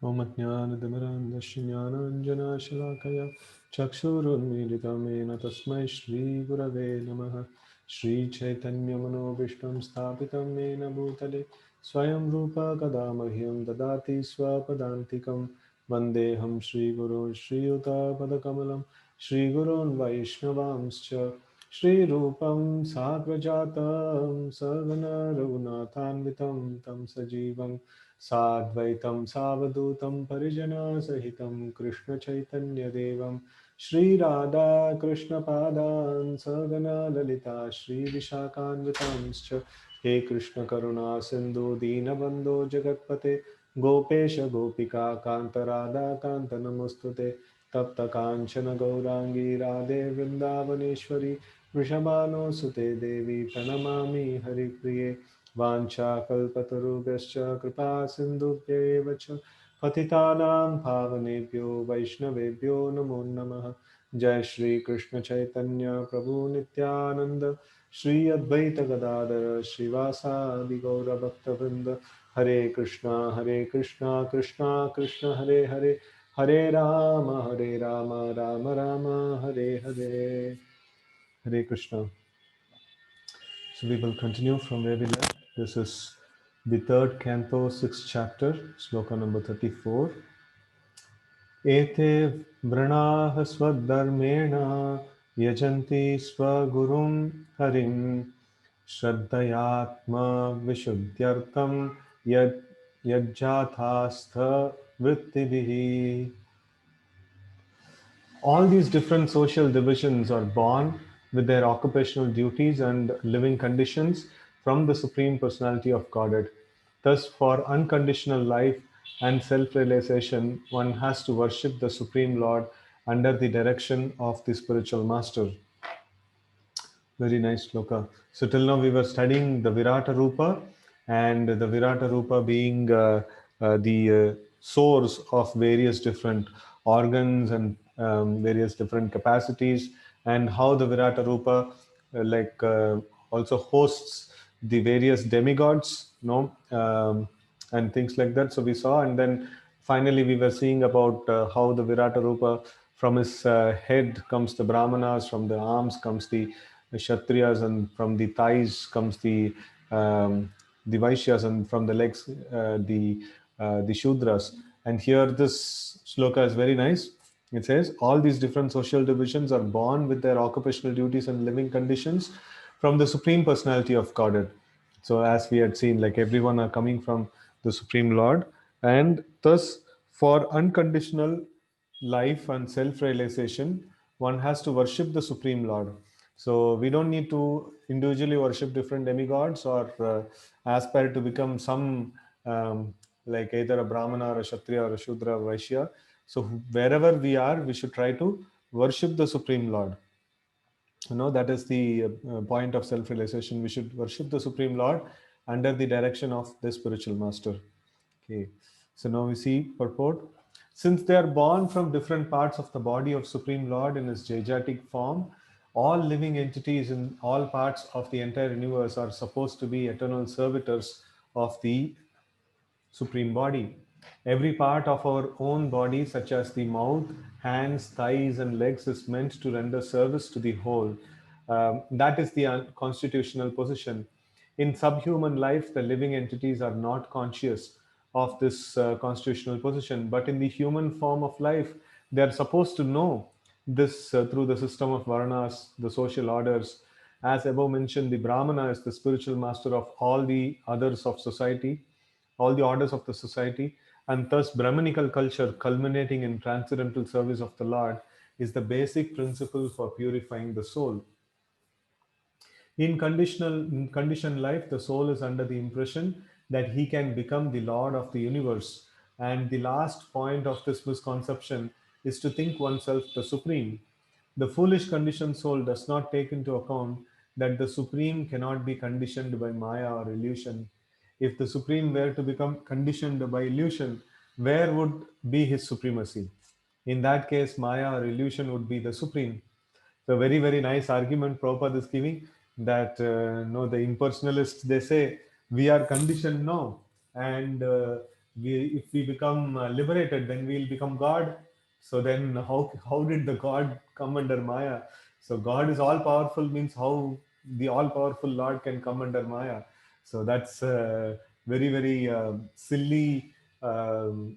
Om Jnanatimirandasya Jnananjana Chakshurunmilitam Yena Tasmai Shri Gurave Namaha. Shri Chaitanya Manobishtam Sthapitam Yena Bhutale Swayam Rupa Kadamahyam Dadati Swapadantikam Vandeham Shri Gurun Shri Yuta Padakamalam Shri Gurun Vaishnavamscha Shri Rupam Sagrajatam Sarvana Raghunathanvitam Tam Sajivam साद्वैतं सावधूतं परिजनसहितं कृष्णचैतन्यदेवं श्रीराधाकृष्णपादान् सगना Lalita श्रीविशाखान्वितांश्च हे कृष्णकरुणा सिन्धु दीनबन्धो जगत्पते गोपेश गोपिका कान्तराधाकान्त नमोऽस्तु ते तप्त काञ्चन गौराङ्गी राधे वृन्दावनेश्वरी वृषभानुसुते देवी प्रणमामि हरिप्रिये वाञ्छाकल्पतरुभ्यश्च कृपा सिन्धुभ्येव च पतितानां पावनेभ्यो वैष्णवेभ्यो नमो नमः जय श्री कृष्ण चैतन्य प्रभु नित्यानंद श्री अद्वैत गदाधर श्रीवासादि गौरभक्तवृंद हरे Krishna Krishna Krishna Hare Hare Hare Ram Ram Ram Hare Hare Hare Krishna. So we will continue from where we left. This is the third canto, sixth chapter, sloka number 34. Ete vranaः swadharmena yajanti swagurum harim shraddhayatma vishuddhyartam yad yajjathastha vrittibihi. All these different social divisions are born with their occupational duties and living conditions from the Supreme Personality of Godhead. Thus, for unconditional life and self realization, one has to worship the Supreme Lord under the direction of the spiritual master. Very nice sloka. So till now we were studying the Virata Rupa, and the Virata Rupa being the source of various different organs and various different capacities, and how the Virata Rupa also hosts the various demigods, and things like that. So we saw, and then finally we were seeing about how the Virata Rupa, from his head comes the Brahmanas, from the arms comes the Kshatriyas, and from the thighs comes the Vaishyas, and from the legs the Shudras. And here this sloka is very nice. It says all these different social divisions are born with their occupational duties and living conditions from the Supreme Personality of Godhead. So as we had seen, like everyone are coming from the Supreme Lord, and thus for unconditional life and self-realization, one has to worship the Supreme Lord. So we don't need to individually worship different demigods or aspire to become some like either a Brahmana or a Kshatriya or a Shudra or Vaishya. So wherever we are, we should try to worship the Supreme Lord. That is the point of self-realization. We should worship the Supreme Lord under the direction of the spiritual master. Okay, so now we see purport. Since they are born from different parts of the body of Supreme Lord in his Jajatic form, all living entities in all parts of the entire universe are supposed to be eternal servitors of the Supreme Body. Every part of our own body, such as the mouth, hands, thighs, and legs, is meant to render service to the whole. That is the constitutional position. In subhuman life, the living entities are not conscious of this constitutional position, but in the human form of life, they are supposed to know this through the system of Varnas, the social orders. As above mentioned, the Brahmana is the spiritual master of all the others of society, all the orders of the society, and thus Brahminical culture, culminating in transcendental service of the Lord, is the basic principle for purifying the soul. In conditioned life, the soul is under the impression that he can become the Lord of the universe. And the last point of this misconception is to think oneself the supreme. The foolish conditioned soul does not take into account that the supreme cannot be conditioned by Maya or illusion. If the supreme were to become conditioned by illusion, where would be his supremacy? In that case, Maya or illusion would be the supreme. So very, very nice argument Prabhupada is giving, that no, the impersonalists, they say we are conditioned now, and if we become liberated, then we'll become God. So then how did the God come under Maya? So God is all powerful means how the all powerful Lord can come under Maya? So that's very very silly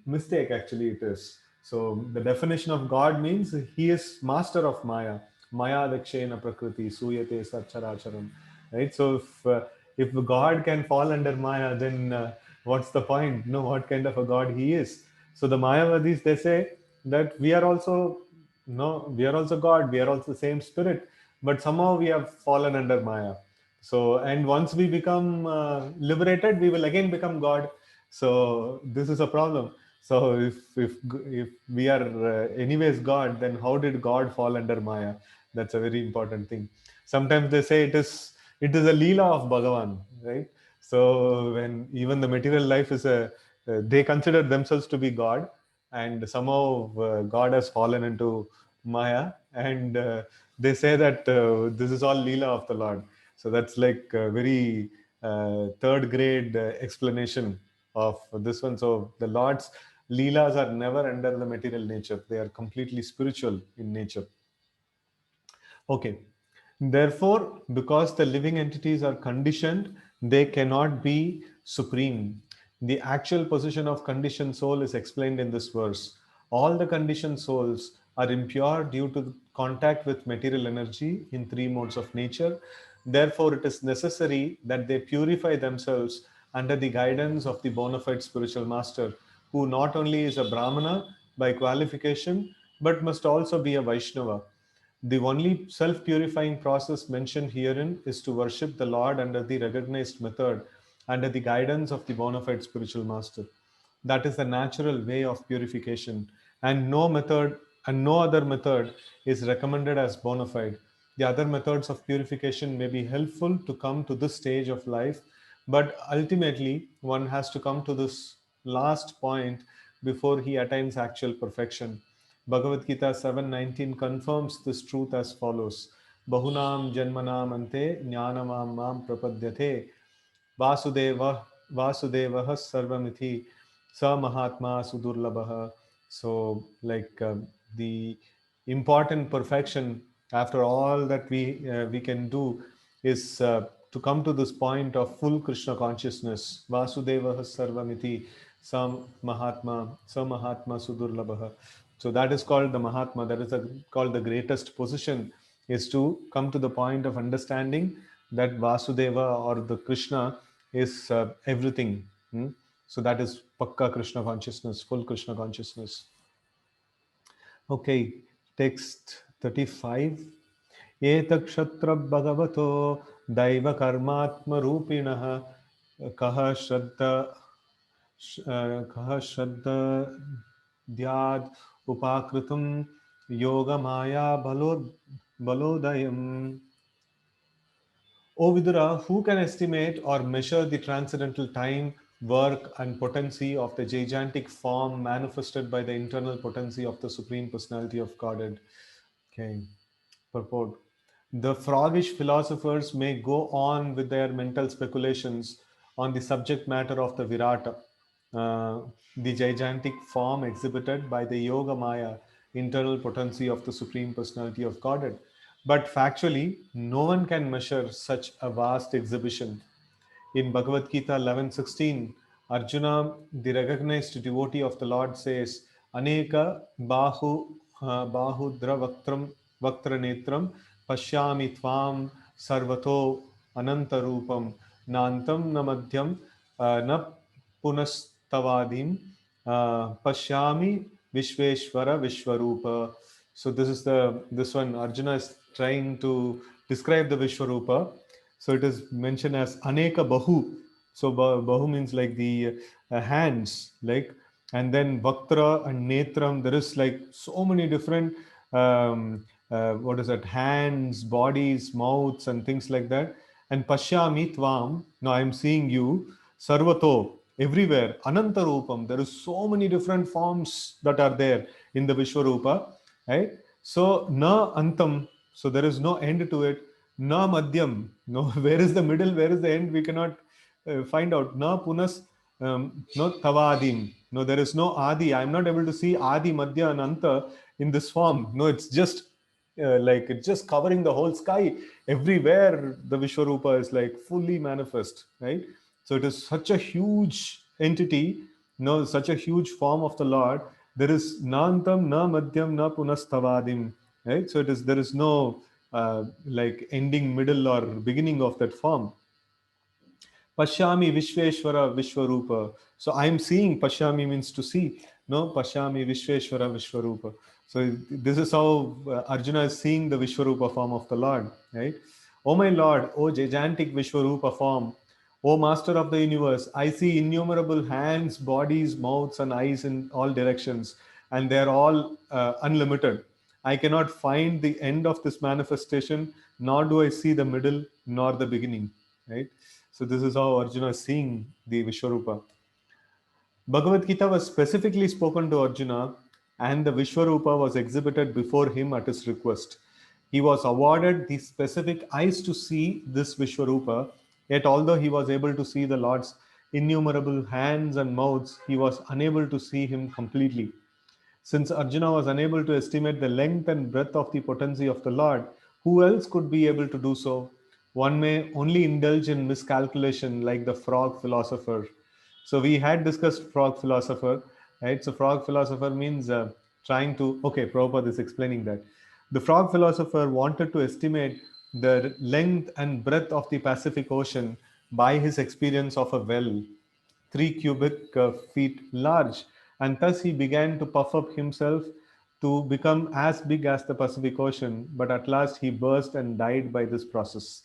mistake actually it is. So the definition of God means he is master of Maya. Maya dakshena prakriti suyate satcharacharam. Right. So if God can fall under Maya, then what's the point? No, what kind of a God he is? So the Mayavadis, they say that we are also, no, we are also God. We are also the same spirit, but somehow we have fallen under Maya. So, and once we become liberated, we will again become God. So this is a problem. So if we are anyways God, then how did God fall under Maya? That's a very important thing. Sometimes they say it is a leela of Bhagavan, right? So when even the material life is they consider themselves to be God, and somehow God has fallen into Maya, and they say that this is all leela of the Lord. So that's like a very third grade explanation of this one. So the Lord's leelas are never under the material nature; they are completely spiritual in nature. Okay. Therefore, because the living entities are conditioned, they cannot be supreme. The actual position of conditioned soul is explained in this verse. All the conditioned souls are impure due to contact with material energy in three modes of nature. Therefore, it is necessary that they purify themselves under the guidance of the bona fide spiritual master, who not only is a Brahmana by qualification, but must also be a Vaishnava. The only self purifying process mentioned herein is to worship the Lord under the recognized method, under the guidance of the bona fide spiritual master. That is the natural way of purification, and no other method is recommended as bona fide. The other methods of purification may be helpful to come to this stage of life, but ultimately one has to come to this last point before he attains actual perfection. Bhagavad Gita 7:19 confirms this truth as follows: Bahunam janmanam ante jnanamam mam prapadyate Vasudeva Vasudevah Sarvamithi Sa Mahatma Sudurlabha. So, like the important perfection after all that we can do is to come to this point of full Krishna consciousness. Vasudeva Sarvamiti Sa Mahatma Sudurlabha. So that is called the Mahatma. That is called the greatest position. Is to come to the point of understanding that Vasudeva or the Krishna is everything. So that is Pakka Krishna consciousness, full Krishna consciousness. Okay, text 35. Etakshatra bhagavato daiva karmatma rupinah kaha shraddha kaha shraddha dhyad upakritum yoga maya balodayam. O Vidura, who can estimate or measure the transcendental time, work, and potency of the gigantic form manifested by the internal potency of the Supreme Personality of Godhead? Okay. Purport. The froggish philosophers may go on with their mental speculations on the subject matter of the Virata, the gigantic form exhibited by the Yoga Maya, internal potency of the Supreme Personality of Godhead. But factually, no one can measure such a vast exhibition. In Bhagavad Gita 11:16, Arjuna, the recognized devotee of the Lord, says, Aneka bahudra vaktra netram pashyami tvam sarvato anantarupam nantam namadhyam na punastavadim pashyami vishveshwara vishwarupa. So this one Arjuna is trying to describe the Vishwarupa. So it is mentioned as Aneka Bahu. So Bahu means like the hands, like, and then Vaktra and Netram. There is like so many different what is that? Hands, bodies, mouths, and things like that. And Pashyami Tvam. Now I am seeing you. Sarvato, everywhere. Anantarupam. There is so many different forms that are there in the Vishwarupa, right? So na antam. So there is no end to it. Na madhyam. No, where is the middle? Where is the end? We cannot find out. Na punas no Tavadim. No, there is no Adi. I'm not able to see Adi, Madhya, and Anta in this form. No, it's just like it's just covering the whole sky. Everywhere the Vishwarupa is like fully manifest, right? So it is such a huge entity, no, such a huge form of the Lord. There is Nantam, na Madhyam, na Punastavadim, right? So it is there is no like ending, middle, or beginning of that form. Pashyami Vishveshwara Vishwarupa. So I'm seeing, Pashyami means to see. No, Pashyami Vishveshwara Vishwarupa. So this is how Arjuna is seeing the Vishwarupa form of the Lord, right? O my Lord, O gigantic Vishwarupa form, O Master of the universe, I see innumerable hands, bodies, mouths, and eyes in all directions, and they are all unlimited. I cannot find the end of this manifestation, nor do I see the middle nor the beginning, right? So this is how Arjuna is seeing the Vishwarupa. Bhagavad Gita was specifically spoken to Arjuna, and the Vishwarupa was exhibited before him at his request. He was awarded the specific eyes to see this Vishwarupa, yet although he was able to see the Lord's innumerable hands and mouths, he was unable to see him completely. Since Arjuna was unable to estimate the length and breadth of the potency of the Lord, who else could be able to do so? One may only indulge in miscalculation like the frog philosopher. So we had discussed frog philosopher, right? So frog philosopher means trying to, okay, Prabhupada is explaining that. The frog philosopher wanted to estimate the length and breadth of the Pacific Ocean by his experience of a well, 3 cubic feet large, and thus he began to puff up himself to become as big as the Pacific Ocean, but at last he burst and died by this process.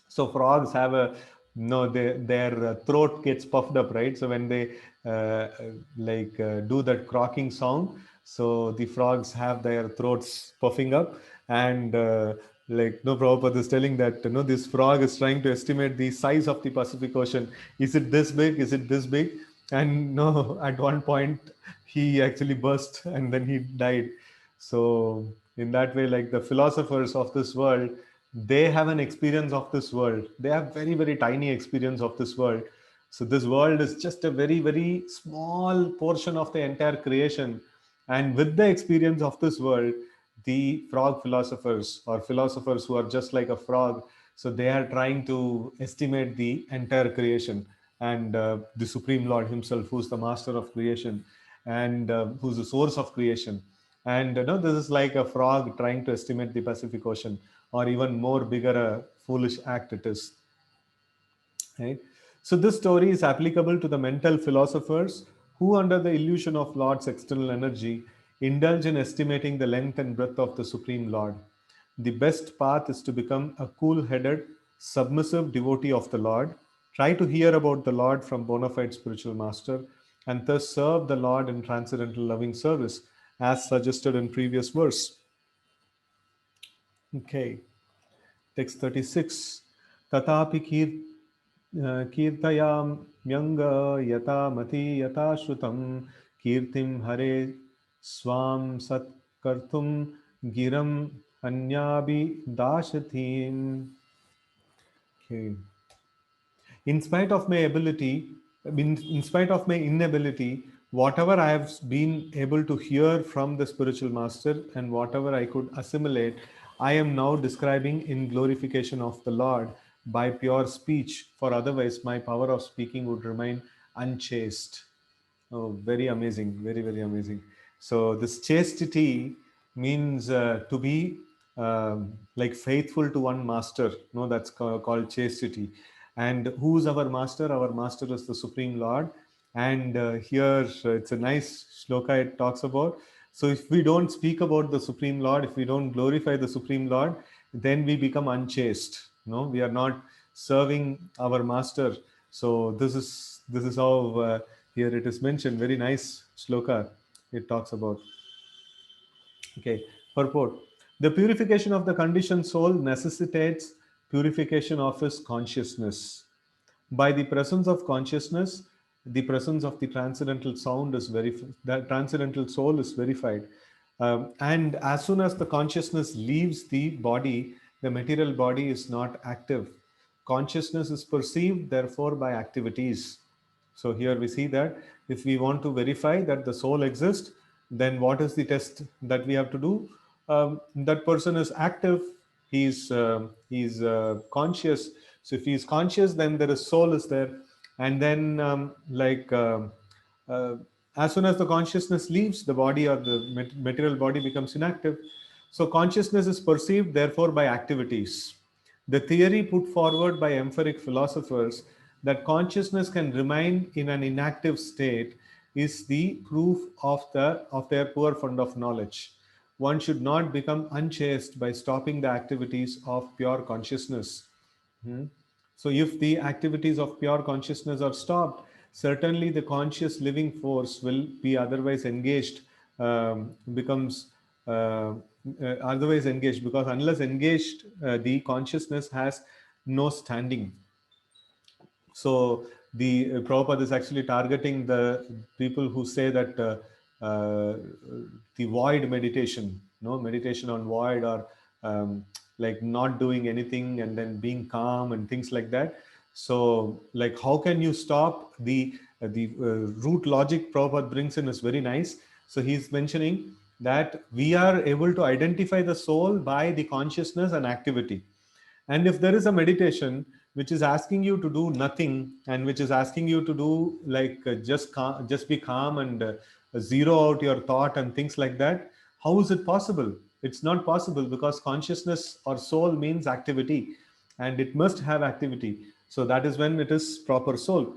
So frogs have a no, their throat gets puffed up, right? So when they do that croaking sound, so the frogs have their throats puffing up, and no, Prabhupada is telling that this frog is trying to estimate the size of the Pacific Ocean. Is it this big? Is it this big? And no, at one point he actually burst and then he died. So in that way, like the philosophers of this world, they have an experience of this world. They have very, very tiny experience of this world. So this world is just a very, very small portion of the entire creation. And with the experience of this world, the frog philosophers, or philosophers who are just like a frog, so they are trying to estimate the entire creation, and the Supreme Lord himself, who's the master of creation, and who's the source of creation. And this is like a frog trying to estimate the Pacific Ocean, or even more bigger a foolish act it is. Right? So this story is applicable to the mental philosophers who, under the illusion of Lord's external energy, indulge in estimating the length and breadth of the Supreme Lord. The best path is to become a cool-headed, submissive devotee of the Lord. Try to hear about the Lord from bona fide spiritual master, and thus serve the Lord in transcendental loving service, as suggested in previous verse. Okay. Text 36. Tatapi kirtayamyanga yata mati yata shrutam kirtim hare swam sat kartum giram anyabi dashatim. Okay. In spite of my ability, in spite of my inability, whatever I have been able to hear from the spiritual master and whatever I could assimilate, I am now describing in glorification of the Lord by pure speech, for otherwise my power of speaking would remain unchaste. Oh, very amazing, very, very amazing. So this chastity means to be like faithful to one master. No, that's called chastity. And who's our master? Our master is the Supreme Lord. And here it's a nice shloka it talks about. So if we don't speak about the Supreme Lord, if we don't glorify the Supreme Lord, then we become unchaste. No, we are not serving our master. So this is how here it is mentioned. Very nice shloka it talks about. Okay, purport. The purification of the conditioned soul necessitates purification of his consciousness. By the presence of consciousness, the presence of the transcendental sound is verified. That transcendental soul is verified. And as soon as the consciousness leaves the body, the material body is not active. Consciousness is perceived, therefore, by activities. So here we see that if we want to verify that the soul exists, then what is the test that we have to do? That person is active, he's conscious. So if he is conscious, then there is soul is there, and then uh, as soon as the consciousness leaves the body, or the material body becomes inactive. So consciousness is perceived therefore by activities. The theory put forward by emphoric philosophers that consciousness can remain in an inactive state is the proof of their poor fund of knowledge. One should not become unchaste by stopping the activities of pure consciousness. Hmm. So, if the activities of pure consciousness are stopped, certainly the conscious living force will be otherwise engaged, becomes otherwise engaged, because unless engaged, the consciousness has no standing. So the Prabhupada is actually targeting the people who say that the void meditation, no meditation on void, or um, like not doing anything and then being calm and things like that. So like how can you stop the root logic Prabhupada brings in is very nice. So he's mentioning that we are able to identify the soul by the consciousness and activity. And if there is a meditation which is asking you to do nothing, and which is asking you to do like just be calm and zero out your thought and things like that, how is it possible? It's not possible, because consciousness or soul means activity, and it must have activity. So that is when it is proper soul.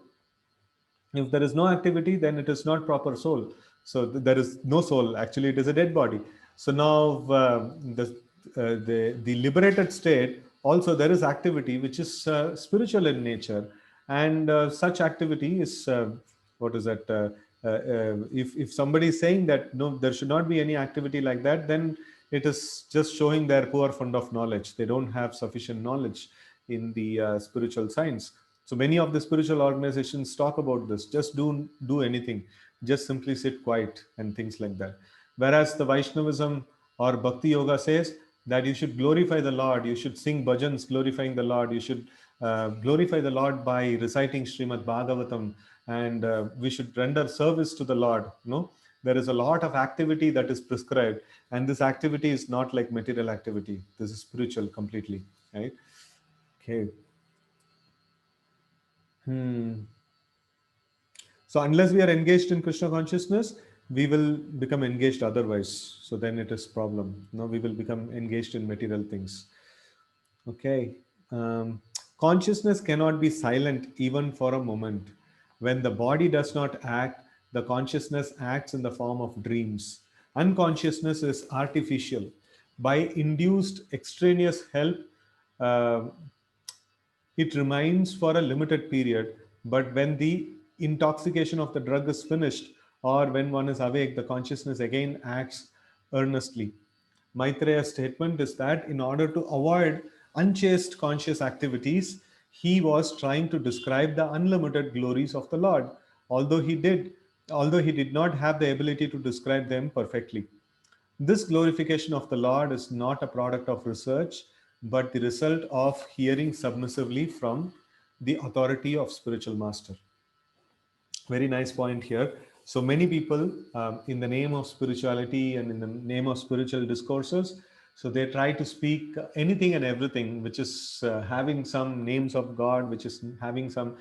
If there is no activity, then it is not proper soul. So there is no soul, actually it is a dead body. So now the liberated state, also there is activity which is spiritual in nature. And such activity is what is that if somebody is saying that no, there should not be any activity like that, then it is just showing their poor fund of knowledge. They don't have sufficient knowledge in the spiritual science. So many of the spiritual organizations talk about this: just do anything, just simply sit quiet and things like that. Whereas the Vaishnavism or Bhakti Yoga says that you should glorify the Lord, you should sing bhajans glorifying the Lord, you should glorify the Lord by reciting Srimad Bhagavatam, and we should render service to the Lord. No, there is a lot of activity that is prescribed, and this activity is not like material activity. This is spiritual completely, right? Okay. Hmm. So unless we are engaged in Krishna consciousness, we will become engaged otherwise. So then it is problem. No, we will become engaged in material things. Okay. Um, Consciousness cannot be silent even for a moment. When the body does not act, the consciousness acts in the form of dreams. Unconsciousness is artificial. By induced extraneous help, uh, it remains for a limited period, but when the intoxication of the drug is finished, or when one is awake, the consciousness again acts earnestly. Maitreya's statement is that in order to avoid unchaste conscious activities, he was trying to describe the unlimited glories of the Lord, although he did, although he did not have the ability to describe them perfectly. This glorification of the Lord is not a product of research, but the result of hearing submissively from the authority of spiritual master. Very nice point here. So many people, in the name of spirituality and in the name of spiritual discourses, so they try to speak anything and everything which is having some names of God, which is having some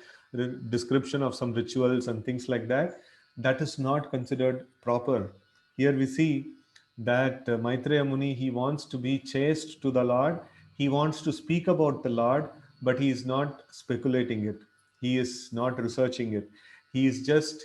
description of some rituals and things like that. That is not considered proper. Here we see that Maitreya Muni, he wants to be chaste to the Lord. He wants to speak about the Lord, but he is not speculating it. He is not researching it. He is just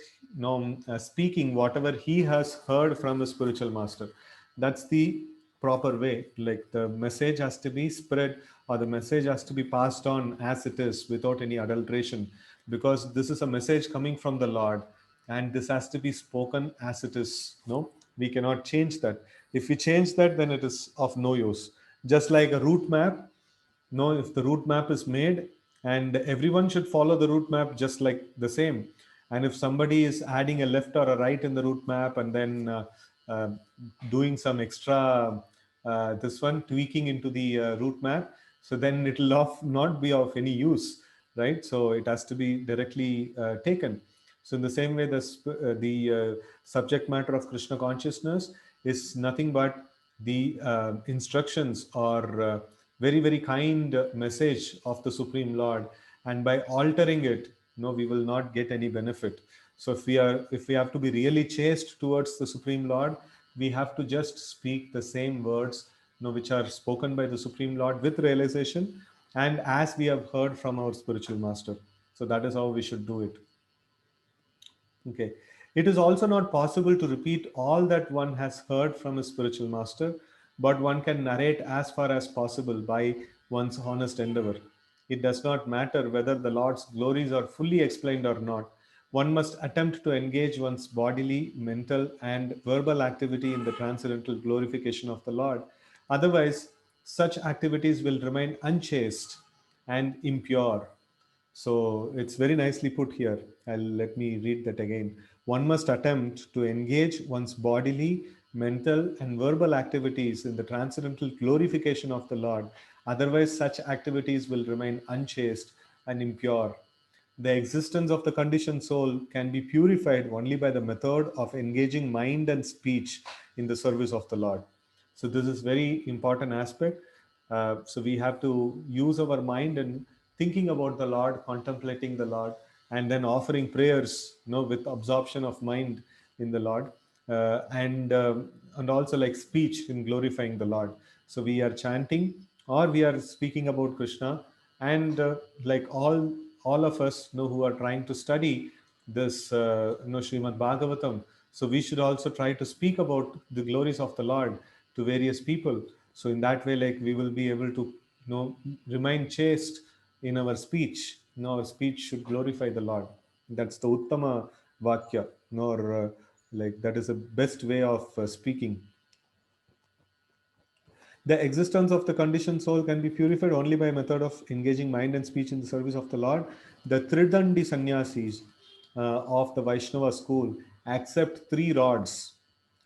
speaking whatever he has heard from the spiritual master. That's the proper way. Like the message has to be spread, or the message has to be passed on as it is without any adulteration, because this is a message coming from the Lord, and this has to be spoken as it is. No, we cannot change that. If we change that, then it is of no use. Just like a route map, no, if the route map is made, and everyone should follow the route map just like the same. And if somebody is adding a left or a right in the route map, and then uh, doing some extra this one tweaking into the route map, so then it will not be of any use, right? So it has to be directly taken. So in the same way, the subject matter of Krishna consciousness is nothing but the instructions or very very kind message of the Supreme Lord, and by altering it, no, we will not get any benefit. So if we have to be really chaste towards the Supreme Lord, we have to just speak the same words, which are spoken by the Supreme Lord with realization, and as we have heard from our spiritual master. So that is how we should do it. Okay. It is also not possible to repeat all that one has heard from a spiritual master, but one can narrate as far as possible by one's honest endeavor. It does not matter whether the Lord's glories are fully explained or not. One must attempt to engage one's bodily, mental, and verbal activity in the transcendental glorification of the Lord. Otherwise, such activities will remain unchaste and impure. So it's very nicely put here. Let me read that again. One must attempt to engage one's bodily, mental, and verbal activities in the transcendental glorification of the Lord. Otherwise, such activities will remain unchaste and impure. The existence of the conditioned soul can be purified only by the method of engaging mind and speech in the service of the Lord. So this is very important aspect. So we have to use our mind and thinking about the Lord, contemplating the Lord, and then offering prayers, with absorption of mind in the Lord, and also like speech in glorifying the Lord. So we are chanting or we are speaking about Krishna, and like all of us who are trying to study this Srimad Bhagavatam, so we should also try to speak about the glories of the Lord to various people. So in that way, like, we will be able to remain chaste in our speech. Our speech should glorify the Lord. That's the Uttama Vakya, nor like that is the best way of speaking. The existence of the conditioned soul can be purified only by a method of engaging mind and speech in the service of the Lord. The Tridandi sannyasis of the Vaishnava school accept three rods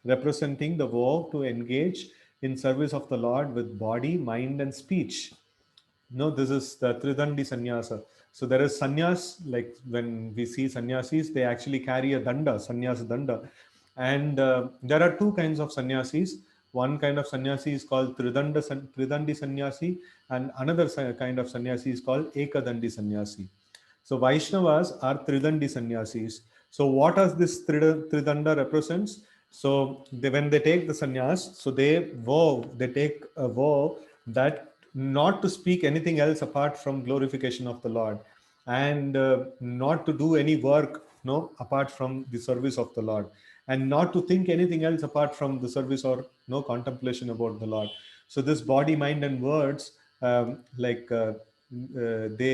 representing the vow to engage in service of the Lord with body, mind, and speech. No, this is the Tridandi sannyasa. So there is sannyas, like when we see sannyasis, they actually carry a danda, sannyasa danda. And there are two kinds of sannyasis. One kind of sannyasi is called Tridandi sannyasi, and another kind of sannyasi is called Ekadandi sannyasi. So Vaishnavas are Tridandi sannyasis. So what does this Tridanda represents? So when they take the sannyas, so they take a vow that not to speak anything else apart from glorification of the Lord, and not to do any work apart from the service of the Lord, and not to think anything else apart from the service or no contemplation about the Lord. So this body, mind, and words, they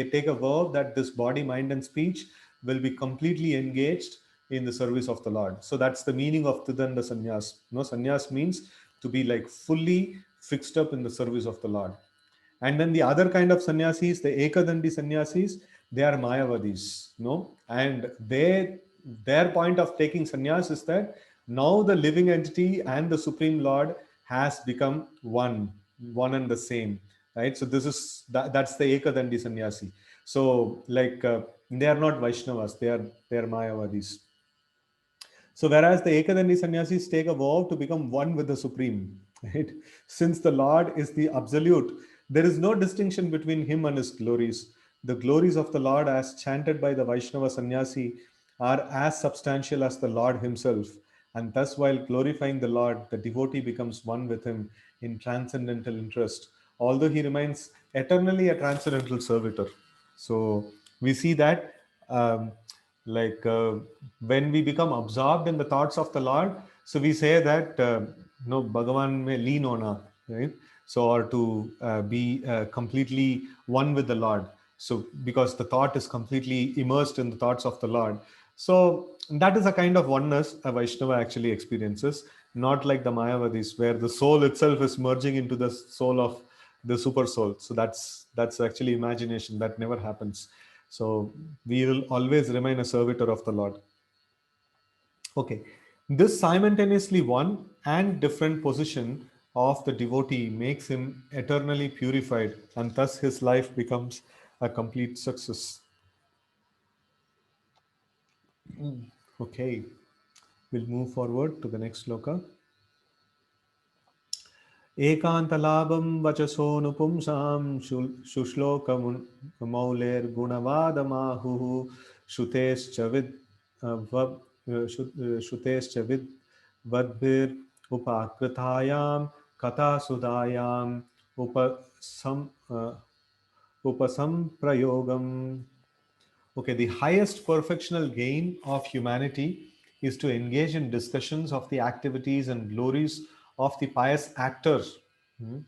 take a vow that this body, mind, and speech will be completely engaged in the service of the Lord. So that's the meaning of Tridanda Sannyas. Sannyas means to be like fully fixed up in the service of the Lord. And then the other kind of sannyasis, the Ekadandi sannyasis, they are Mayavadis, and their point of taking sannyas is that now the living entity and the Supreme Lord has become one and the same, right? So that's the Ekadandi sannyasi. So like they are not Vaishnavas, they are Mayavadis. So whereas the Ekadandi sannyasis take a vow to become one with the Supreme, right? Since the Lord is the absolute, there is no distinction between him and his glories. The glories of the Lord, as chanted by the Vaishnava sannyasi, are as substantial as the Lord himself. And thus, while glorifying the Lord, the devotee becomes one with him in transcendental interest, although he remains eternally a transcendental servitor. So we see that like when we become absorbed in the thoughts of the Lord, so we say that Bhagavan may lean on us, right? So or to be completely one with the Lord. So because the thought is completely immersed in the thoughts of the Lord, so that is a kind of oneness a Vaishnava actually experiences, not like the Mayavadis where the soul itself is merging into the soul of the super soul. So that's actually imagination that never happens. So we will always remain a servitor of the Lord. Okay. This simultaneously one and different position of the devotee makes him eternally purified, and thus his life becomes a complete success. Okay, we'll move forward to the next sloka. एकान्तलाभं वचसोऽनुपुंसां शुश्लोकमौलेर्गुणवादमाहुः श्रुतेश्च श्रुतेश्च विद्वद्भिरुपाकृतायां कथासुधायाम् उपसंप्रयोगम्. Okay, the highest perfectional gain of humanity is to engage in discussions of the activities and glories of the pious actors. Hmm.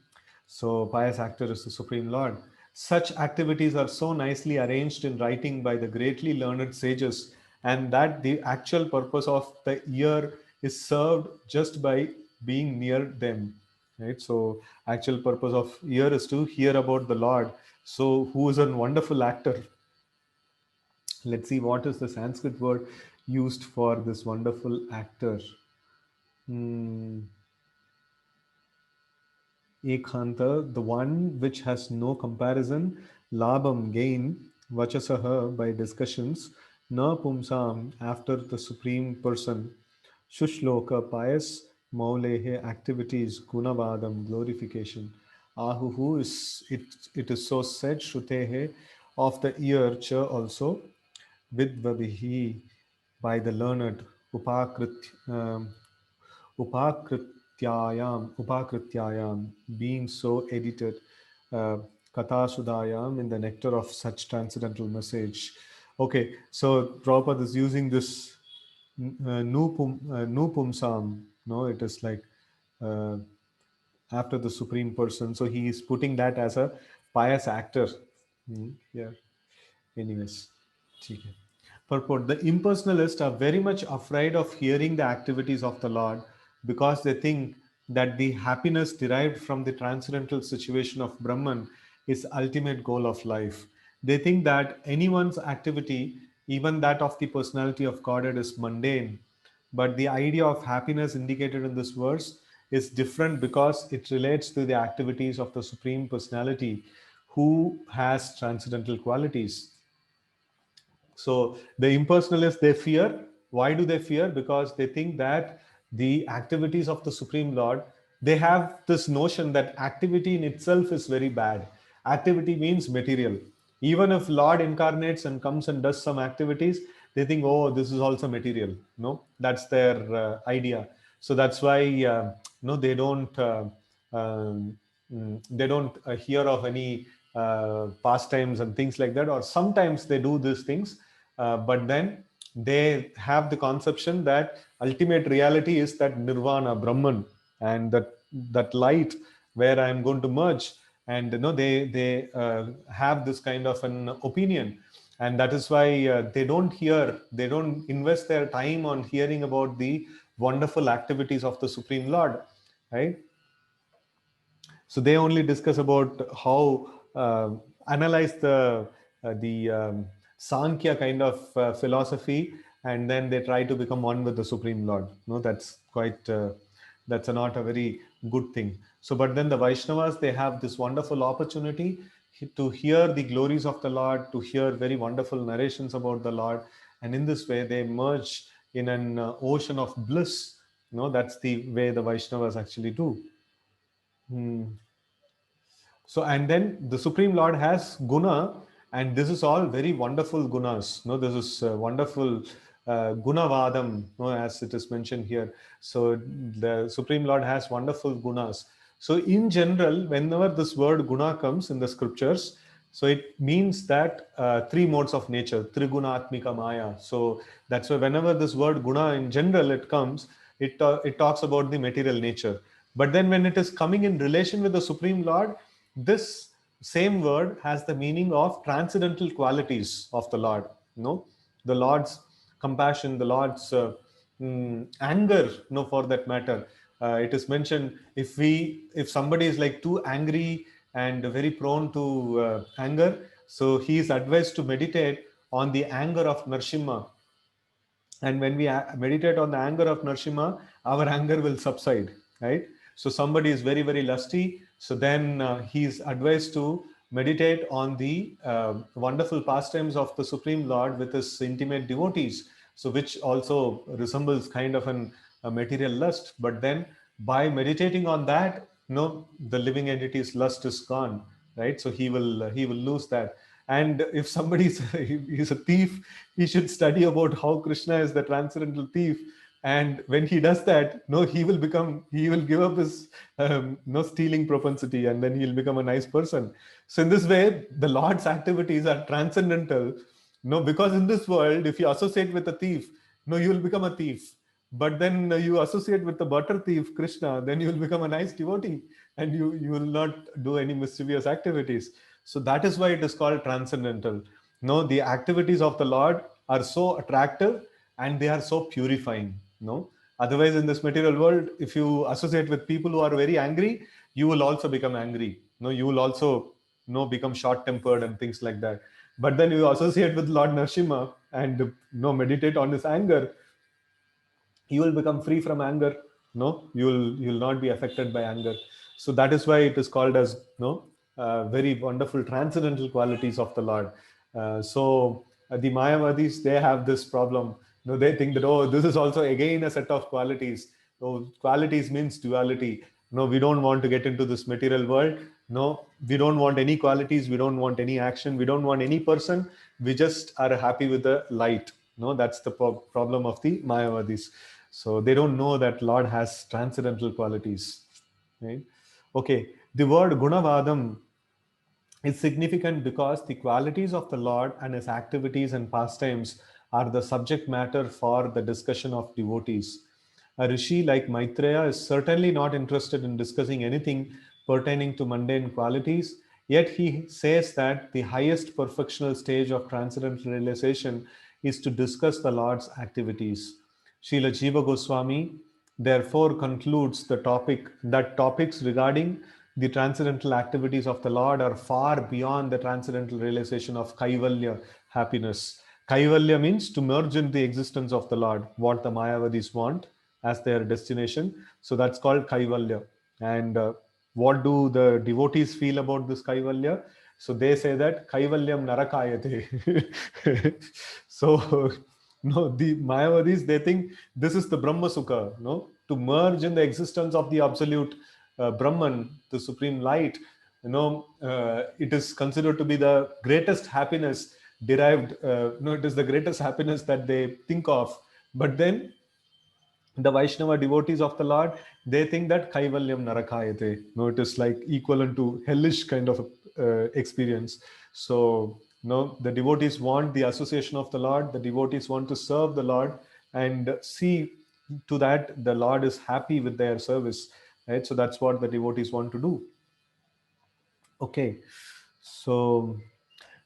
So, pious actor is the Supreme Lord. Such activities are so nicely arranged in writing by the greatly learned sages, and that the actual purpose of the ear is served just by being near them. Right? So, actual purpose of ear is to hear about the Lord. So, who is a wonderful actor? Let's see what is the Sanskrit word used for this wonderful actor. Hmm. Ekhanta, the one which has no comparison, labam, gain, vachasaha, by discussions, na pumsam, after the Supreme Person, shushloka, pious, maulehe, activities, gunavadam, glorification, ahuhu, it is so said, shrutehe, of the ear, cha also, vidvabihi, by the learned, upakrityayam, being so edited, uh, kathasudayam, in the nectar of such transcendental message. Okay, so Prabhupada is using this nupumsam. No, it is like uh, after the Supreme Person. So he is putting that as a pious actor. Yeah. Anyways, ठीक है. Purport: the impersonalists are very much afraid of hearing the activities of the Lord because they think that the happiness derived from the transcendental situation of Brahman is ultimate goal of life. They think that anyone's activity, even that of the personality of Godhead, is mundane. But the idea of happiness indicated in this verse is different because it relates to the activities of the Supreme Personality who has transcendental qualities. So the impersonalists, they fear. Why do they fear? Because they think that the activities of the Supreme Lord, they have this notion that activity in itself is very bad. Activity means material. Even if Lord incarnates and comes and does some activities, they think, oh, this is also material. No, that's their idea. So that's why no, they don't. They don't hear of any pastimes and things like that, or sometimes they do these things, but then they have the conception that ultimate reality is that nirvana, Brahman, and that light where I am going to merge. And they have this kind of an opinion, and that is why they don't invest their time on hearing about the wonderful activities of the Supreme Lord, right? So they only discuss about how analyze the Sankhya kind of philosophy, and then they try to become one with the Supreme Lord. No, that's quite that's not a very good thing. So, but then the Vaishnavas, they have this wonderful opportunity to hear the glories of the Lord, to hear very wonderful narrations about the Lord, and in this way they merge in an ocean of bliss. No, that's the way the Vaishnavas actually do. Hmm. So, and then the Supreme Lord has guna, and this is all very wonderful gunas. No, this is wonderful gunavadam, no, as it is mentioned here. So, the Supreme Lord has wonderful gunas. So, in general, whenever this word guna comes in the scriptures, so it means that three modes of nature, triguna atmika maya. So that's why whenever this word guna in general it comes, it talks about the material nature. But then when it is coming in relation with the Supreme Lord, this same word has the meaning of transcendental qualities of the Lord. The Lord's compassion, the Lord's anger, for that matter. It is mentioned, if somebody is like too angry and very prone to anger, so he is advised to meditate on the anger of Narsimha, and when we meditate on the anger of Narsimha, our anger will subside, right? So somebody is very, very lusty. So then he is advised to meditate on the wonderful pastimes of the Supreme Lord with his intimate devotees. So which also resembles kind of a material lust. But then by meditating on that, the living entity's lust is gone, right? So he will lose that. And if somebody is a thief, he should study about how Krishna is the transcendental thief. And when he does that, no, he will give up his no stealing propensity, and then he'll become a nice person. So in this way, the Lord's activities are transcendental. No, because in this world, if you associate with a thief, no, you will become a thief. But then you associate with the butter thief, Krishna, then you will become a nice devotee, and you will not do any mischievous activities. So that is why it is called transcendental. No, the activities of the Lord are so attractive and they are so purifying. No, otherwise in this material world, if you associate with people who are very angry, you will also become angry. No, you will also become short tempered and things like that. But then you associate with Lord Narasimha and meditate on his anger, you will become free from anger. No, you will not be affected by anger. So that is why it is called as very wonderful transcendental qualities of the Lord. The Mayavadis, they have this problem. They think that, oh, this is also again a set of qualities. So qualities means duality. No, we don't want to get into this material world. No, we don't want any qualities, we don't want any action, we don't want any person. We just are happy with the light. No, that's the problem of the Mayavadis. So they don't know that Lord has transcendental qualities. Right? Okay, the word Gunavadam is significant because the qualities of the Lord and his activities and pastimes are the subject matter for the discussion of devotees. A rishi like Maitreya is certainly not interested in discussing anything pertaining to mundane qualities, yet he says that the highest perfectional stage of transcendental realization is to discuss the Lord's activities. Srila Jiva Goswami therefore concludes the topic that topics regarding the transcendental activities of the Lord are far beyond the transcendental realization of Kaivalya, happiness. Kaivalya means to merge in the existence of the Lord, what the Mayavadis want as their destination. So that's called Kaivalya. And what do the devotees feel about this Kaivalya? So they say that Kaivalyam Narakayate. So no, the Mayavadis, they think this is the Brahma Sukha, no, to merge in the existence of the absolute Brahman, the supreme light. It is considered to be the greatest happiness derived. It is the greatest happiness that they think of. But then the Vaishnava devotees of the Lord, they think that Kaivalyam Narakayate. No, it is like equivalent to hellish kind of experience. So, the devotees want the association of the Lord, the devotees want to serve the Lord and see to that the Lord is happy with their service. Right? So that's what the devotees want to do. Okay. So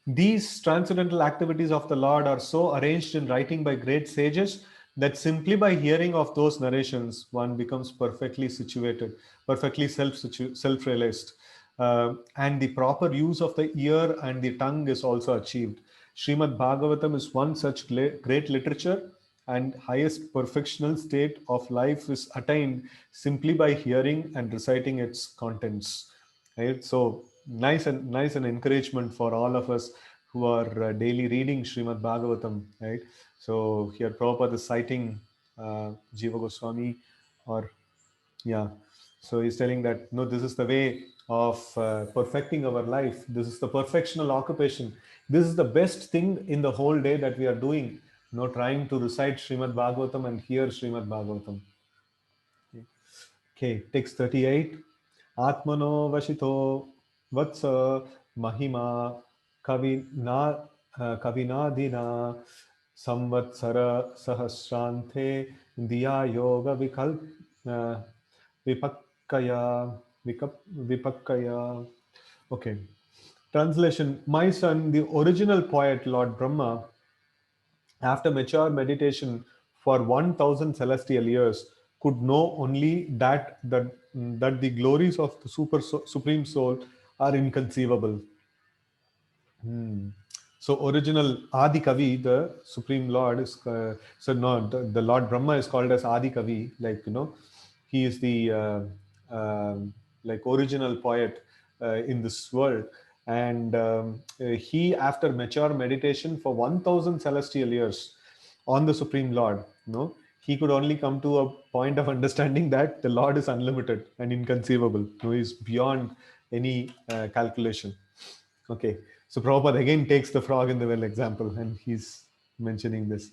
these transcendental activities of the Lord are so arranged in writing by great sages that simply by hearing of those narrations, one becomes perfectly situated, perfectly self-realized. And the proper use of the ear and the tongue is also achieved. Srimad Bhagavatam is one such great literature, and highest perfectional state of life is attained simply by hearing and reciting its contents. Right? So nice and encouragement for all of us who are daily reading Srimad Bhagavatam. Right? So here Prabhupada is citing Jiva Goswami, or yeah. So he's telling that no, this is the way of perfecting our life. This is the perfectional occupation. This is the best thing in the whole day that we are doing. Trying to recite Srimad Bhagavatam and hear Srimad Bhagavatam. Okay, text 38. Atmano Vashito Vatsa Mahima Kavinadina Samvatsara Sahasrante Diya Yoga Vipakkaya Vipakkaya. Okay. Translation. My son, the original poet, Lord Brahma, after mature meditation for 1000 celestial years, could know only that the glories of the supreme soul are inconceivable. So original Adi Kavi, the Supreme Lord is the Lord Brahma is called as Adi Kavi. He is the like original poet in this world, and he, after mature meditation for 1000 celestial years, on the Supreme Lord. No, he could only come to a point of understanding that the Lord is unlimited and inconceivable. No, he's beyond any calculation. Okay, so Prabhupada again takes the frog in the well example, and he's mentioning this.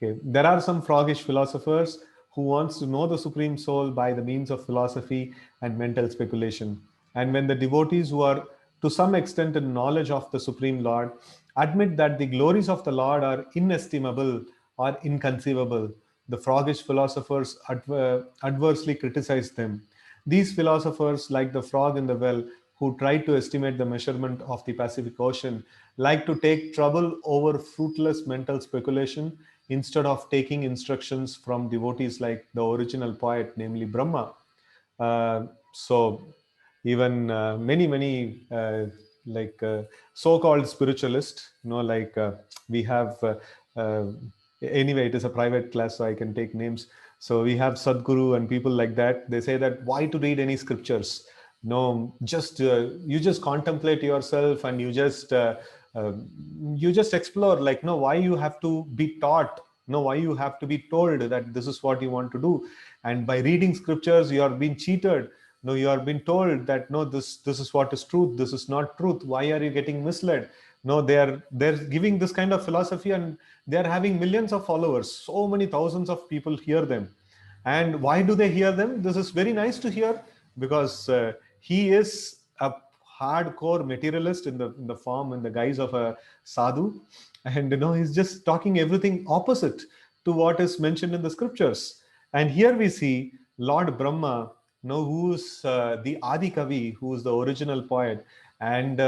Okay, there are some froggish philosophers who wants to know the Supreme Soul by the means of philosophy and mental speculation. And when the devotees who are to some extent in knowledge of the Supreme Lord admit that the glories of the Lord are inestimable or inconceivable, the froggish philosophers adversely criticize them. These philosophers, like the frog in the well, who try to estimate the measurement of the Pacific Ocean, like to take trouble over fruitless mental speculation instead of taking instructions from devotees like the original poet, namely Brahma. So even many like so-called spiritualists, like we have uh, anyway, it is a private class, so I can take names. So we have Sadhguru and people like that. They say that why to read any scriptures? No, just you just contemplate yourself, and uh, you just explore. Like, no, why you have to be taught? No, why you have to be told that this is what you want to do? And by reading scriptures, you are being cheated. No, you are being told that no, this is what is truth. This is not truth. Why are you getting misled? No, they're giving this kind of philosophy, and they're having millions of followers. So many thousands of people hear them. And why do they hear them? This is very nice to hear, because he is a hardcore materialist in the form, in the guise of a sadhu, and he's just talking everything opposite to what is mentioned in the scriptures. And here we see Lord Brahma, who's the Adi Kavi, who is the original poet, and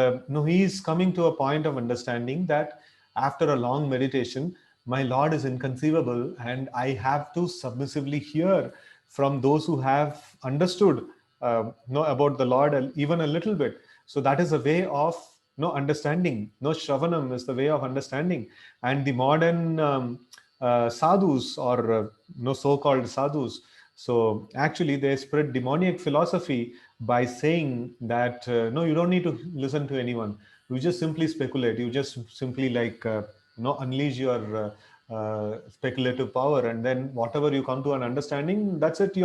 he is coming to a point of understanding that after a long meditation, my Lord is inconceivable, and I have to submissively hear from those who have understood know about the Lord even a little bit. So that is a way of understanding. No, Shravanam is the way of understanding. And the modern sadhus, or so-called sadhus, so actually they spread demoniac philosophy by saying that no, you don't need to listen to anyone. You just simply speculate. You just simply unleash your speculative power, and then whatever you come to an understanding, that's it.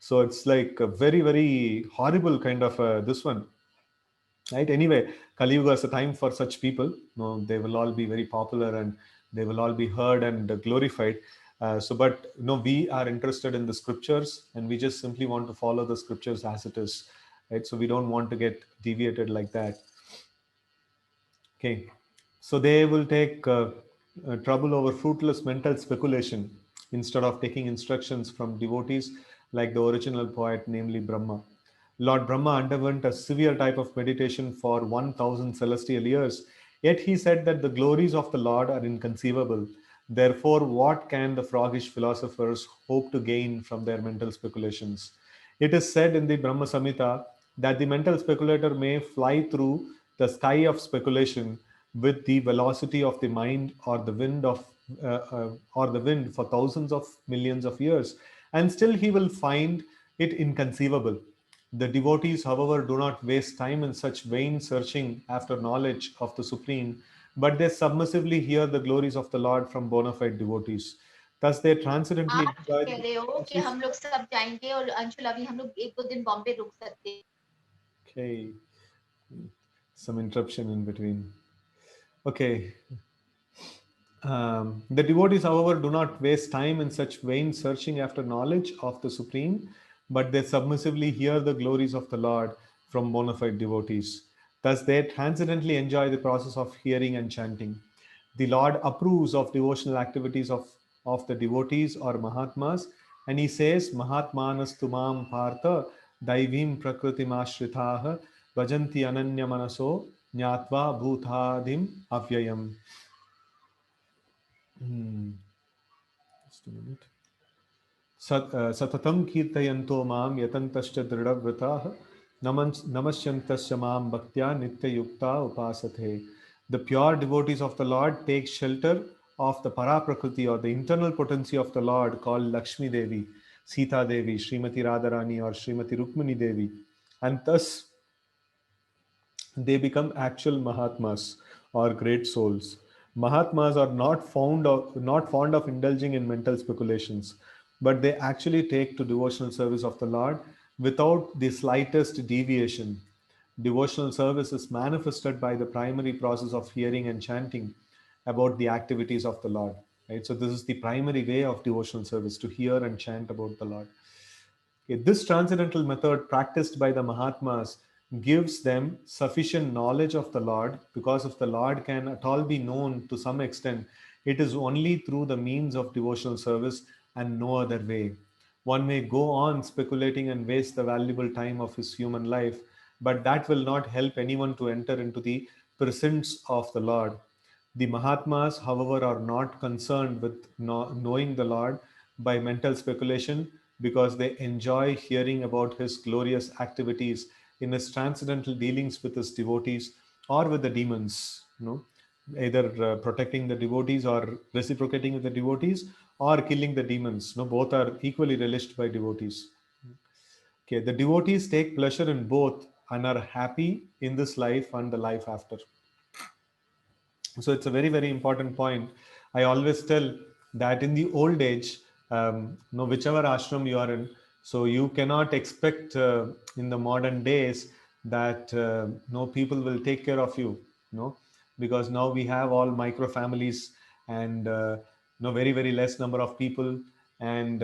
So it's like a very very horrible kind of this one, right? Anyway, Kali Yuga is a time for such people. They will all be very popular, and they will all be heard and glorified. But we are interested in the scriptures, and we just simply want to follow the scriptures as it is, right? So we don't want to get deviated like that. Okay, so they will take trouble over fruitless mental speculation instead of taking instructions from devotees like the original poet, namely Brahma. Lord Brahma underwent a severe type of meditation for 1000 celestial years, yet he said that the glories of the Lord are inconceivable. Therefore, what can the froggish philosophers hope to gain from their mental speculations? It is said in the Brahma Samhita that the mental speculator may fly through the sky of speculation with the velocity of the mind, or the wind for thousands of millions of years, and still he will find it inconceivable. The devotees, however, do not waste time in such vain searching after knowledge of the Supreme, but they submissively hear the glories of the Lord from bona fide devotees. Thus, they transcendently आप ठीक enjoy कह the रहे हो कि process. हम लोग सब जाएंगे और अंशुल अभी हम लोग एक दो दिन बॉम्बे रुक सकते हैं. Okay, some interruption in between. Okay, the devotees, however, do not waste time in such vain searching after knowledge of the Supreme, but they submissively hear the glories of the Lord from bona fide devotees. Thus, they transcendently enjoy the process of hearing and chanting. The Lord approves of devotional activities of the devotees or Mahatmas, and he says, Mahatmanas tumam partha daivim prakritimashritah bhajanti ananya manaso nyatva bhutadim avyayam. Just a minute. सततं कीर्तयन्तो मां यतन्तश्च दृढव्रताः नमस्यन्तश्च मां भक्त्या नित्ययुक्ता उपासते. The pure devotees of the Lord take shelter of the Paraprakriti, or the internal potency of the Lord, called Lakshmi Devi, Sita Devi, Srimati Radharani, or Srimati Rukmini Devi, and thus they become actual Mahatmas, or great souls. Mahatmas are not fond of indulging in mental speculations, but they actually take to devotional service of the Lord without the slightest deviation. Devotional service is manifested by the primary process of hearing and chanting about the activities of the Lord. Right? So this is the primary way of devotional service, to hear and chant about the Lord. Okay, this transcendental method practiced by the Mahatmas gives them sufficient knowledge of the Lord, because if the Lord can at all be known to some extent, it is only through the means of devotional service and no other way. One may go on speculating and waste the valuable time of his human life, but that will not help anyone to enter into the presence of the Lord. The Mahatmas, however, are not concerned with knowing the Lord by mental speculation, because they enjoy hearing about his glorious activities in his transcendental dealings with his devotees or with the demons. Either protecting the devotees or reciprocating with the devotees or killing the demons. Both are equally relished by devotees. Okay, the devotees take pleasure in both and are happy in this life and the life after. So it's a very, very important point. I always tell that in the old age, whichever ashram you are in, so you cannot expect in the modern days that no people will take care of you, because now we have all micro families, and very, very less number of people, and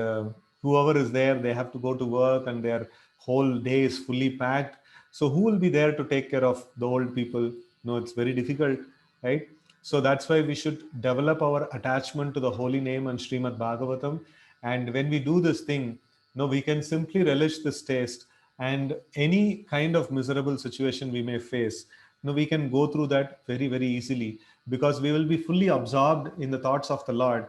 whoever is there, they have to go to work and their whole day is fully packed. So who will be there to take care of the old people? No, it's very difficult, right? So that's why we should develop our attachment to the holy name and Srimad Bhagavatam. And when we do this thing, we can simply relish this taste, and any kind of miserable situation we may face, we can go through that very, very easily, because we will be fully absorbed in the thoughts of the Lord.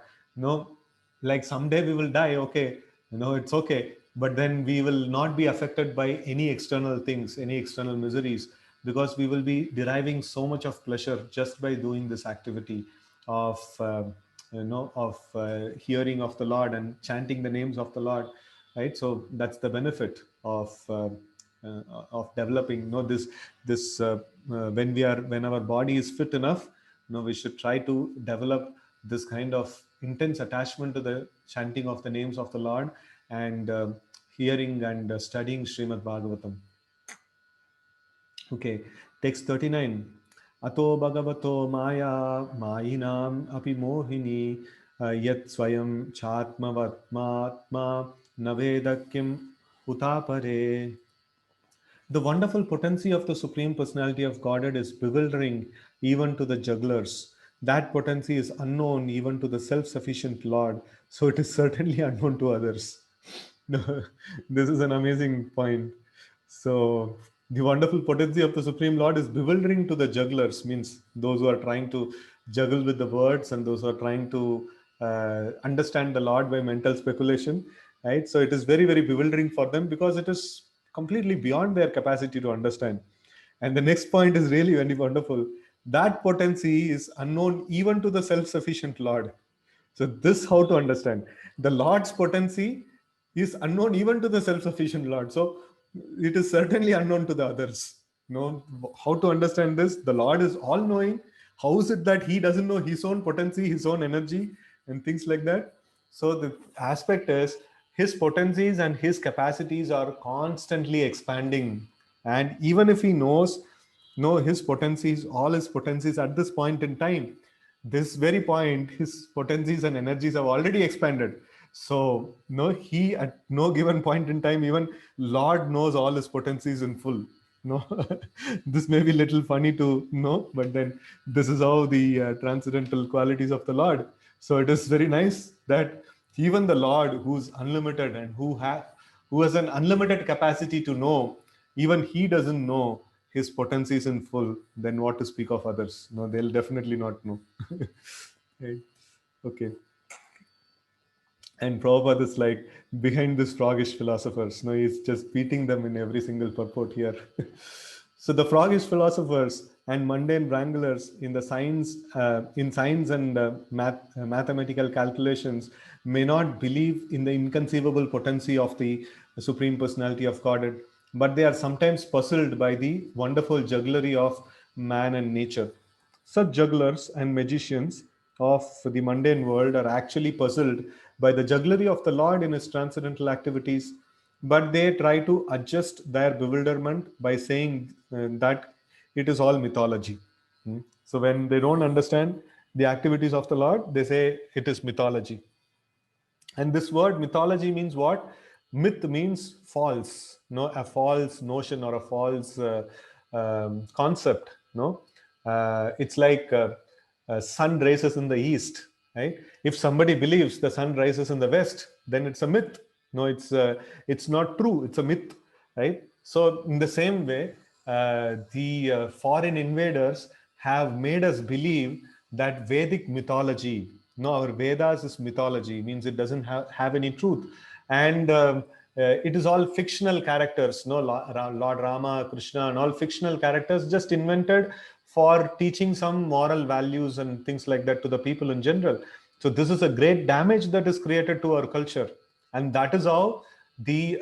Like someday we will die, okay, it's okay, but then we will not be affected by any external things, any external miseries, because we will be deriving so much of pleasure just by doing this activity of hearing of the Lord and chanting the names of the Lord, right? So that's the benefit of developing, when our body is fit enough, we should try to develop this kind of intense attachment to the chanting of the names of the Lord, and hearing and studying Srimad Bhagavatam. Okay, text 39. Ato bhagavato maya mayinam api mohini yat swayam chatmavatmatma navedakyam utapare. The wonderful potency of the Supreme Personality of Godhead is bewildering even to the jugglers. That potency is unknown even to the self sufficient Lord, so it is certainly unknown to others. This is an amazing point. So, the wonderful potency of the Supreme Lord is bewildering to the jugglers, means those who are trying to juggle with the words and those who are trying to understand the Lord by mental speculation, right? So, it is very, very bewildering for them, because it is completely beyond their capacity to understand. And the next point is really very wonderful. That potency is unknown even to the self sufficient Lord. So, this how to understand. The Lord's potency is unknown even to the self sufficient Lord. So, it is certainly unknown to the others. How to understand this? The Lord is all knowing. How is it that he doesn't know his own potency, his own energy, and things like that? So, the aspect is his potencies and his capacities are constantly expanding. And even if he knows, his potencies, all his potencies at this point in time, this very point, his potencies and energies have already expanded. So, he at no given point in time, even Lord knows all his potencies in full. No, this may be a little funny to know, but then this is how the transcendental qualities of the Lord. So it is very nice that even the Lord, who's unlimited and who has an unlimited capacity to know, even he doesn't know his potencies in full. Then what to speak of others? No, they'll definitely not know. Right? Okay. And Prabhupada is like behind this froggish philosophers. No, he's just beating them in every single purport here. So the froggish philosophers and mundane wranglers in science and mathematical calculations may not believe in the inconceivable potency of the Supreme Personality of Godhead, but they are sometimes puzzled by the wonderful jugglery of man and nature. Such jugglers and magicians of the mundane world are actually puzzled by the jugglery of the Lord in his transcendental activities, but they try to adjust their bewilderment by saying that it is all mythology. So when they don't understand the activities of the Lord, they say it is mythology. And this word mythology means what? Myth means false, no, a false notion or a false concept. No, it's like sun rises in the east, right? If somebody believes the sun rises in the west, then it's a myth. No, it's not true. It's a myth, right? So in the same way, the foreign invaders have made us believe that Vedic mythology, no, our Vedas is mythology, means it doesn't have any truth. And it is all fictional characters, no, Lord Rama, Krishna, and all fictional characters just invented for teaching some moral values and things like that to the people in general. So this is a great damage that is created to our culture. And that is how the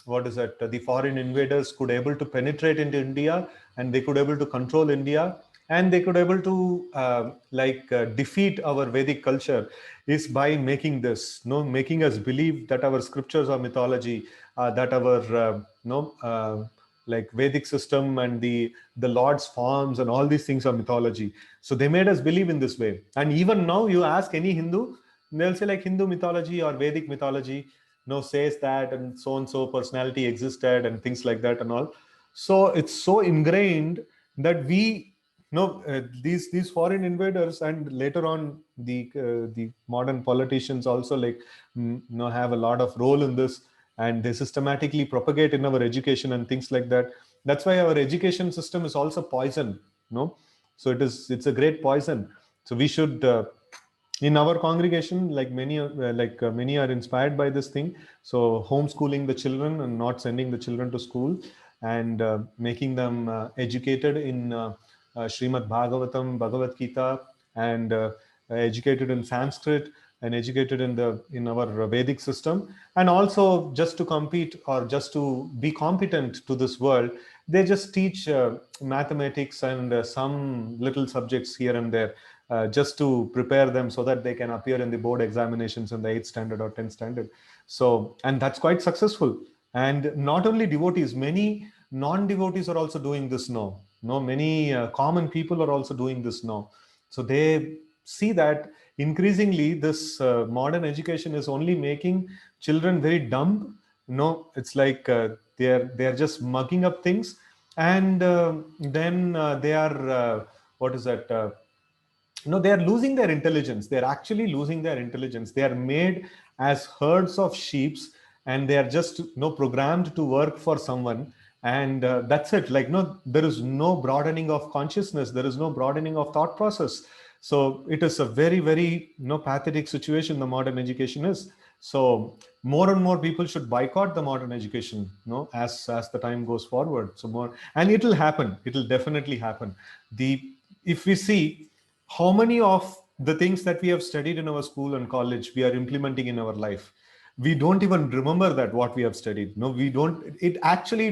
what is it, the foreign invaders could able to penetrate into India, and they could able to control India, and they could able to defeat our Vedic culture, is by making this, no, making us believe that our scriptures are mythology, that our no like Vedic system and the Lord's forms and all these things are mythology. So they made us believe in this way. And even now you ask any Hindu, they'll say like Hindu mythology or Vedic mythology, no, says that and so personality existed and things like that and all. So it's so ingrained that we know these foreign invaders, and later on the modern politicians also have a lot of role in this, and they systematically propagate in our education and things like that. That's why our education system is also poison, no. So it's a great poison. So we should in our congregation, many are inspired by this thing. So homeschooling the children and not sending the children to school, and making them educated in Srimad Bhagavatam, Bhagavad Gita, and educated in Sanskrit, and educated in our Vedic system. And also, just to compete or just to be competent to this world, they just teach mathematics and some little subjects here and there, just to prepare them so that they can appear in the board examinations in the 8th standard or 10th standard. So, and that's quite successful. And not only devotees, many non-devotees are also doing this now. No, many common people are also doing this now. So they see that increasingly this modern education is only making children very dumb. No, it's like they're just mugging up things, and then they are what is that? They are losing their intelligence. They're actually losing their intelligence. They are made as herds of sheeps, and they are just programmed to work for someone, and that's it. Like, no, there is no broadening of consciousness, there is no broadening of thought process. So it is a very, very pathetic situation the modern education is. So more and more people should boycott the modern education, as the time goes forward. So more, and it will happen, it will definitely happen. The If we see how many of the things that we have studied in our school and college we are implementing in our life, we don't even remember that what we have studied. No, we don't. It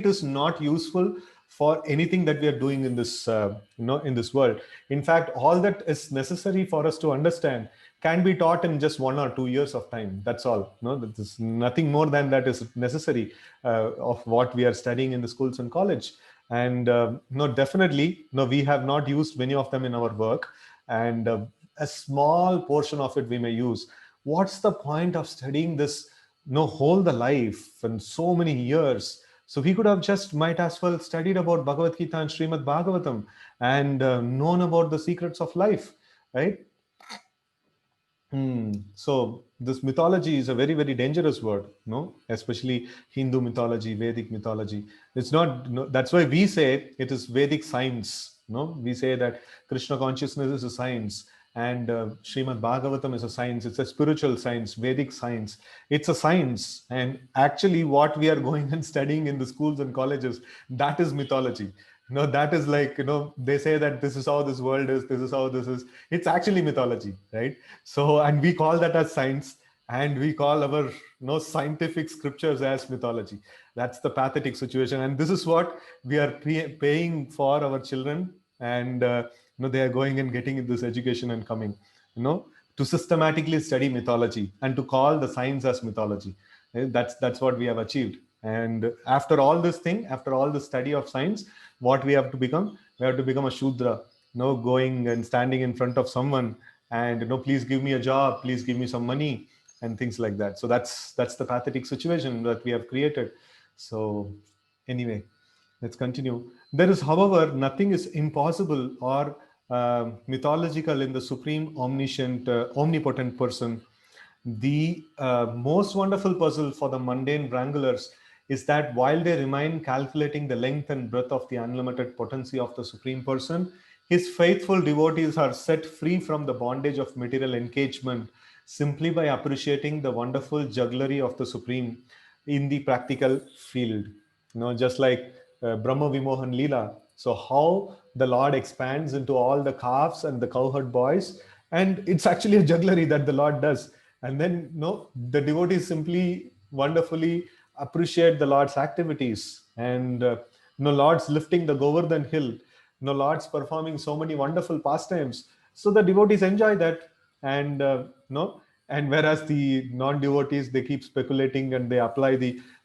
is not useful for anything that we are doing in this in this world. In fact, all that is necessary for us to understand can be taught in just 1 or 2 years of time. That's all. No, that is nothing more than that is necessary of what we are studying in the schools and college. And no, definitely, no, we have not used many of them in our work, and a small portion of it we may use. What's the point of studying this whole the life and so many years? So we could have just might as well studied about Bhagavad Gita and Srimad Bhagavatam, and known about the secrets of life, right? So this mythology is a very, very dangerous word, no? Especially Hindu mythology, Vedic mythology. It's not. No, that's why we say it is Vedic science. No, we say that Krishna consciousness is a science, and Srimad Bhagavatam is a science. It's a spiritual science, Vedic science. It's a science, and actually, what we are going and studying in the schools and colleges, that is mythology. That is like, they say that this is how this world is, this is how this is. It's actually mythology, right? So, and we call that as science, and we call our scientific scriptures as mythology. That's the pathetic situation, and this is what we are paying for our children. And They are going and getting this education and coming, to systematically study mythology and to call the science as mythology. That's what we have achieved. And after all this thing, after all the study of science, what we have to become? We have to become a Shudra, going and standing in front of someone and, please give me a job, please give me some money, and things like that. So that's the pathetic situation that we have created. So anyway, let's continue. There is, however, nothing is impossible or mythological in the supreme, omniscient, omnipotent person. The most wonderful puzzle for the mundane wranglers is that while they remain calculating the length and breadth of the unlimited potency of the Supreme Person, his faithful devotees are set free from the bondage of material engagement simply by appreciating the wonderful jugglery of the Supreme in the practical field. Just like Brahma Vimohan Leela. So, how the Lord expands into all the calves and the cowherd boys, and it's actually a jugglery that the Lord does. And then, the devotees simply wonderfully appreciate the Lord's activities. And, Lord's lifting the Govardhan hill, Lord's performing so many wonderful pastimes. So the devotees enjoy that. And, no, and whereas the non-devotees, they keep speculating and they apply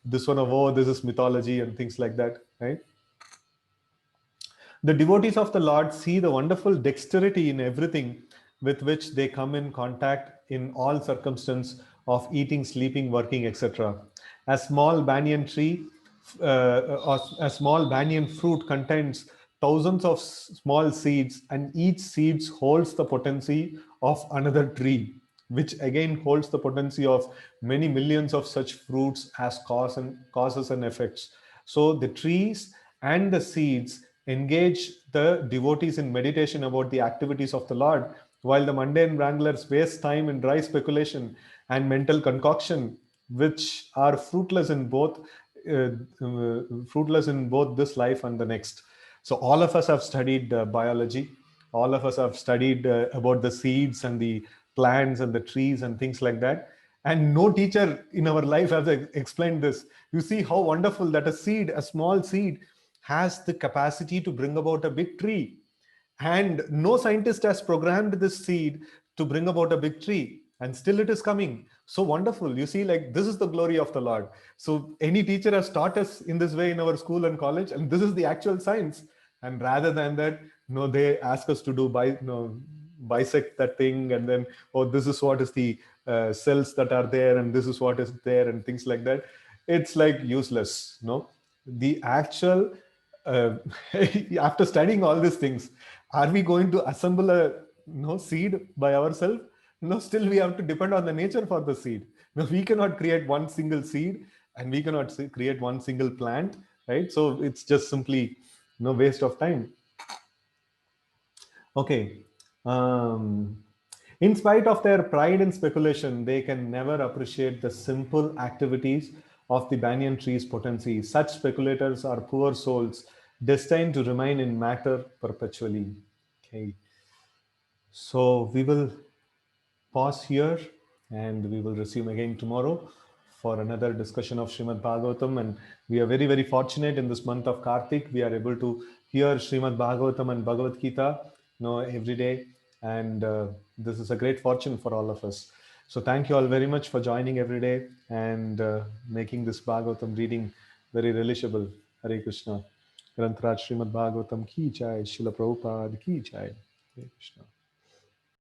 this one of, oh, this is mythology and things like that, right? The devotees of the Lord see the wonderful dexterity in everything with which they come in contact in all circumstances of eating, sleeping, working, etc. A small banyan tree, or a small banyan fruit contains thousands of small seeds, and each seed holds the potency of another tree, which again holds the potency of many millions of such fruits as causes and effects. So the trees and the seeds engage the devotees in meditation about the activities of the Lord, while the mundane wranglers waste time in dry speculation and mental concoction, which are fruitless in both this life and the next. So all of us have studied biology. All of us have studied about the seeds and the plants and the trees and things like that. And no teacher in our life has explained this. You see how wonderful that a small seed, has the capacity to bring about a big tree. And no scientist has programmed this seed to bring about a big tree. And still it is coming. So wonderful. You see, like, this is the glory of the Lord. So any teacher has taught us in this way in our school and college, and this is the actual science. And rather than that, they ask us to do bisect that thing, and then, oh, this is what is the cells that are there, and this is what is there, and things like that. It's like useless. The actual after studying all these things, are we going to assemble a seed by ourselves? No, still we have to depend on the nature for the seed. No, we cannot create one single seed, and we cannot create one single plant, right? So it's just simply no waste of time. Okay. In spite of their pride and speculation, they can never appreciate the simple activities of the banyan tree's potency. Such speculators are poor souls destined to remain in matter perpetually. Okay. So we will pause here, and we will resume again tomorrow for another discussion of Srimad Bhagavatam. And we are very, very fortunate in this month of Kartik. We are able to hear Srimad Bhagavatam and Bhagavad Gita every day. And this is a great fortune for all of us. So thank you all very much for joining every day and making this Bhagavatam reading very relishable. Hare Krishna. Grantaraj Srimad Bhagavatam ki jai, Srila Prabhupada ki jai. Hare Krishna.